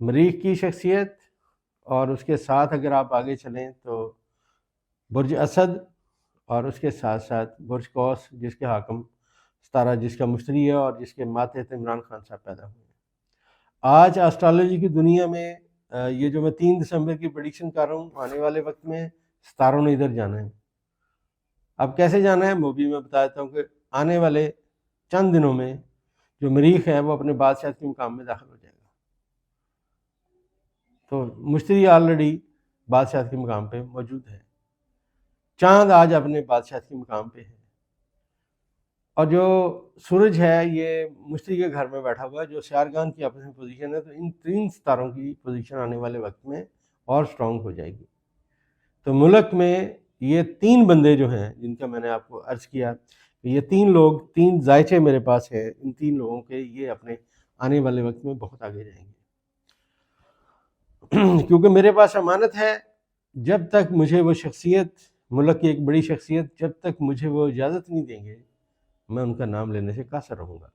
مریخ کی شخصیت، اور اس کے ساتھ اگر آپ آگے چلیں تو برج اسد، اور اس کے ساتھ ساتھ برج قوس جس کے حاکم ستارہ جس کا مشتری ہے اور جس کے ماتحت عمران خان صاحب پیدا ہوئے ہیں۔ آج اسٹرالوجی کی دنیا میں یہ جو میں 3 دسمبر کی پریڈکشن کر رہا ہوں، آنے والے وقت میں ستاروں نے ادھر جانا ہے۔ اب کیسے جانا ہے وہ بھی میں بتا دیتا ہوں کہ آنے والے چند دنوں میں جو مریخ ہے وہ اپنے بادشاہت کے مقام میں داخل ہو جائے گا، تو مشتری آلریڈی بادشاہت کے مقام پہ موجود ہے، چاند آج اپنے بادشاہت کے مقام پہ ہے، اور جو سورج ہے یہ مشتری کے گھر میں بیٹھا ہوا ہے جو سیارگان کی آپس میں پوزیشن ہے، تو ان 3 ستاروں کی پوزیشن آنے والے وقت میں اور سٹرونگ ہو جائے گی۔ تو ملک میں یہ 3 بندے جو ہیں جن کا میں نے آپ کو عرض کیا، یہ 3 لوگ 3 ذائچے میرے پاس ہیں، ان 3 لوگوں کے یہ اپنے آنے والے وقت میں بہت آگے جائیں گے، کیونکہ میرے پاس امانت ہے، جب تک مجھے وہ شخصیت، ملک کی ایک بڑی شخصیت، جب تک مجھے وہ اجازت نہیں دیں گے میں ان کا نام لینے سے قاصر رہوں گا۔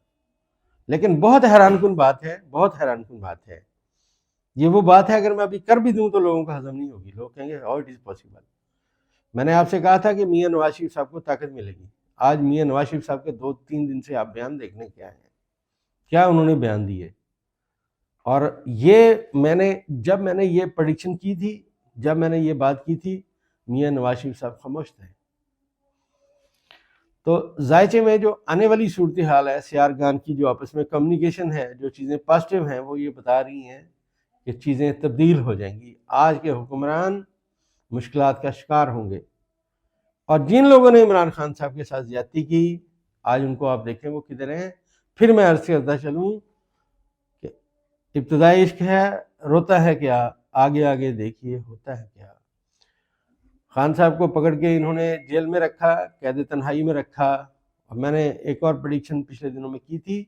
لیکن بہت حیران کن بات ہے، بہت حیران کن بات ہے، یہ وہ بات ہے اگر میں ابھی کر بھی دوں تو لوگوں کا ہضم نہیں ہوگی، لوگ کہیں گے ہاؤ اٹ از پاسبل۔ میں نے آپ سے کہا تھا کہ میاں نواز شریف صاحب کو طاقت ملے گی، آج میاں نواز شریف صاحب کے 2-3 دن سے آپ بیان دیکھنے کیا ہیں، کیا انہوں نے بیان دیے، اور یہ جب میں نے یہ پریڈکشن کی تھی، جب میں نے یہ بات کی تھی، میاں نواز شریف صاحب خاموش تھے۔ تو ذائچے میں جو آنے والی صورتحال ہے، سیارگان کی جو آپس میں کمیونیکیشن ہے، جو چیزیں پازیٹیو ہیں وہ یہ بتا رہی ہیں کہ چیزیں تبدیل ہو جائیں گی، آج کے حکمران مشکلات کا شکار ہوں گے، اور جن لوگوں نے عمران خان صاحب کے ساتھ زیادتی کی آج ان کو آپ دیکھیں وہ کدھر ہیں۔ پھر میں عرض کرتا چلوں کہ ابتدائی عشق ہے، روتا ہے کیا، آگے آگے دیکھیے ہوتا ہے کیا۔ خان صاحب کو پکڑ کے انہوں نے جیل میں رکھا، قید تنہائی میں رکھا، اور میں نے ایک اور پریڈکشن پچھلے دنوں میں کی تھی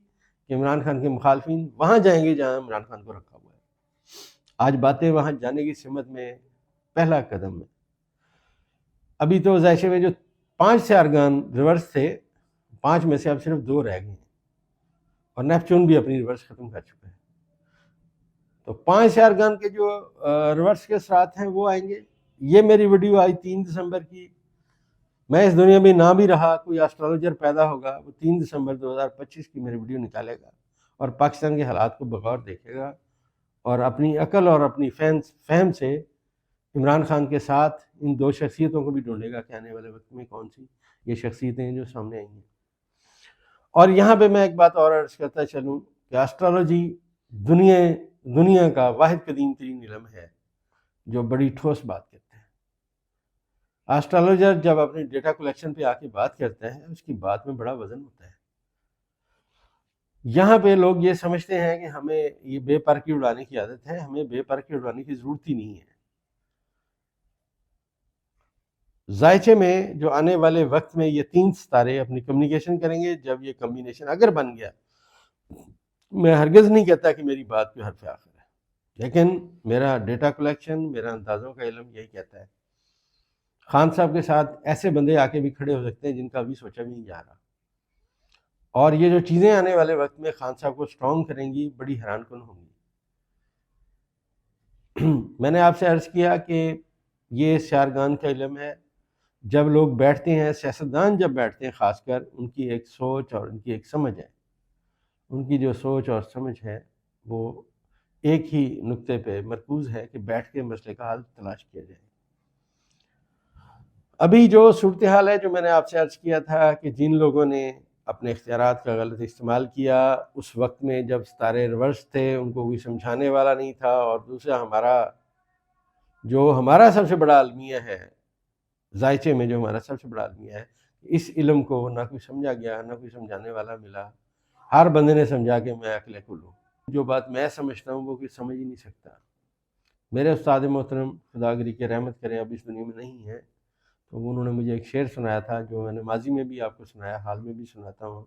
کہ عمران خان کے مخالفین وہاں جائیں گے جہاں عمران خان کو رکھا ہوا ہے، آج باتیں وہاں جانے کی سمت میں پہلا قدم ہے۔ ابھی تو ذائچے میں جو 5 سیارگان ریورس تھے، 5 میں سے اب صرف 2 رہ گئے ہیں، اور نیپچون بھی اپنی ریورس ختم کر چکا ہے، تو 5 سیارگان کے جو ریورس کے ساتھ ہیں وہ آئیں گے۔ یہ میری ویڈیو آئی 3 دسمبر کی، میں اس دنیا میں نہ بھی رہا، کوئی ایسٹرالوجر پیدا ہوگا وہ 3 دسمبر 2025 کی میری ویڈیو نکالے گا اور پاکستان کے حالات کو بغور دیکھے گا، اور اپنی عقل اور اپنی فہم سے عمران خان کے ساتھ ان 2 شخصیتوں کو بھی ڈھونڈے گا کہ آنے والے وقت میں کون سی یہ شخصیتیں ہیں جو سامنے آئیں گی۔ اور یہاں پہ میں ایک بات اور عرض کرتا چلوں کہ ایسٹرالوجی دنیا کا واحد قدیم ترین علم ہے جو بڑی ٹھوس بات کرتے ہیں۔ ایسٹرالوجر جب اپنی ڈیٹا کلیکشن پہ آ کے بات کرتے ہیں اس کی بات میں بڑا وزن ہوتا ہے۔ یہاں پہ لوگ یہ سمجھتے ہیں کہ ہمیں یہ بے پر کی اڑانے کی عادت ہے، ہمیں بے پر کی اڑانے کی ضرورت ہی نہیں ہے۔ ذائچے میں جو آنے والے وقت میں یہ 3 ستارے اپنی کمیونیکیشن کریں گے، جب یہ کمبینیشن اگر بن گیا، میں ہرگز نہیں کہتا کہ میری بات کوئی حرف آخر ہے، لیکن میرا ڈیٹا کلیکشن، میرا اندازوں کا علم یہی کہتا ہے۔ خان صاحب کے ساتھ ایسے بندے آ کے بھی کھڑے ہو سکتے ہیں جن کا ابھی سوچا بھی نہیں جا رہا، اور یہ جو چیزیں آنے والے وقت میں خان صاحب کو سٹرونگ کریں گی بڑی حیران کن ہوں گی۔ میں نے آپ سے عرض کیا کہ یہ سیارگان کا علم ہے، جب لوگ بیٹھتے ہیں، سیاستدان جب بیٹھتے ہیں خاص کر، ان کی ایک سوچ اور ان کی ایک سمجھ ہے، ان کی جو سوچ اور سمجھ ہے وہ ایک ہی نقطے پہ مرکوز ہے کہ بیٹھ کے مسئلے کا حل تلاش کیا جائے۔ ابھی جو صورتحال ہے جو میں نے آپ سے عرض کیا تھا کہ جن لوگوں نے اپنے اختیارات کا غلط استعمال کیا اس وقت میں جب ستارے ریورس تھے، ان کو کوئی سمجھانے والا نہیں تھا، اور دوسرا ہمارا سب سے بڑا المیہ ہے ذائچے میں، جو ہمارا سب سے بڑا المیہ ہے، اس علم کو نہ کوئی سمجھا گیا، نہ کوئی سمجھانے والا ملا، ہر بندے نے سمجھا کہ میں عقل کل ہوں، جو بات میں سمجھتا ہوں وہ کوئی سمجھ ہی نہیں سکتا۔ میرے استاد محترم خدا گری کے رحمت کریں اب اس دنیا میں نہیں ہے، تو انہوں نے مجھے ایک شعر سنایا تھا جو میں نے ماضی میں بھی آپ کو سنایا، حال میں بھی سناتا ہوں۔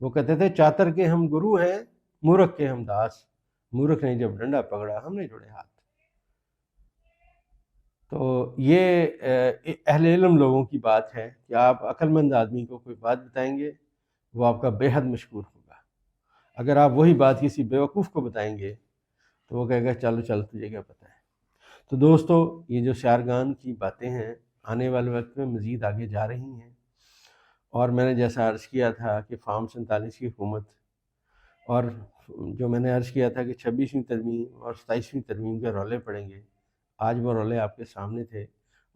وہ کہتے تھے چاتر کے ہم گرو ہیں، مورخ کے ہم داس، مورخ نے جب ڈنڈا پکڑا ہم نے جوڑے ہاتھ۔ تو یہ اہل علم لوگوں کی بات ہے کہ آپ عقل مند آدمی کو کوئی بات بتائیں گے وہ آپ کا بے حد مشکور ہوگا، اگر آپ وہی بات کسی بیوقوف کو بتائیں گے تو وہ کہے گا چلو چل تجھے کیا پتہ ہے۔ تو دوستو یہ جو شعرگان کی باتیں ہیں آنے والے وقت میں مزید آگے جا رہی ہیں، اور میں نے جیسا عرض کیا تھا کہ فارم 47 کی حکومت، اور جو میں نے عرض کیا تھا کہ 26ویں ترمیم اور 27ویں ترمیم کے رولے پڑیں گے، آج وہ رولے آپ کے سامنے تھے،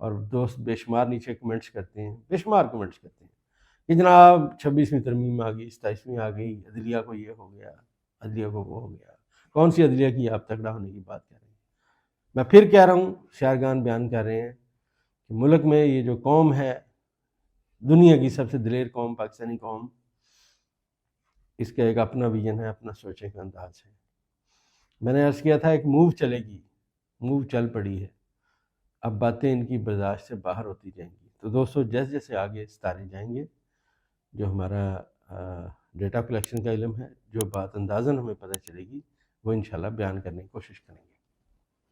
اور دوست بے شمار نیچے کمنٹس کرتے ہیں، بے شمار کمنٹس کرتے ہیں کہ جناب 26ویں ترمیم آ گئی، 27ویں آ گئی، عدلیہ کو یہ ہو گیا، عدلیہ کو وہ ہو گیا۔ کون سی عدلیہ کی آپ تگڑا ہونے کی بات کر رہے ہیں؟ میں پھر کہہ رہا ہوں، شعرگان بیان کر رہے ہیں کہ ملک میں یہ جو قوم ہے، دنیا کی سب سے دلیر قوم پاکستانی قوم، اس کا ایک اپنا ویژن ہے، اپنا سوچنے کا انداز ہے۔ میں نے عرض کیا تھا ایک موو چلے گی، موو چل پڑی ہے، اب باتیں ان کی برداشت سے باہر ہوتی جائیں گی۔ تو دوستو جیسے جیسے آگے ستارے جائیں گے، جو ہمارا ڈیٹا کلیکشن کا علم ہے، جو بات اندازاً ہمیں پتہ چلے گی، وہ انشاءاللہ بیان کرنے کی کوشش کریں گے۔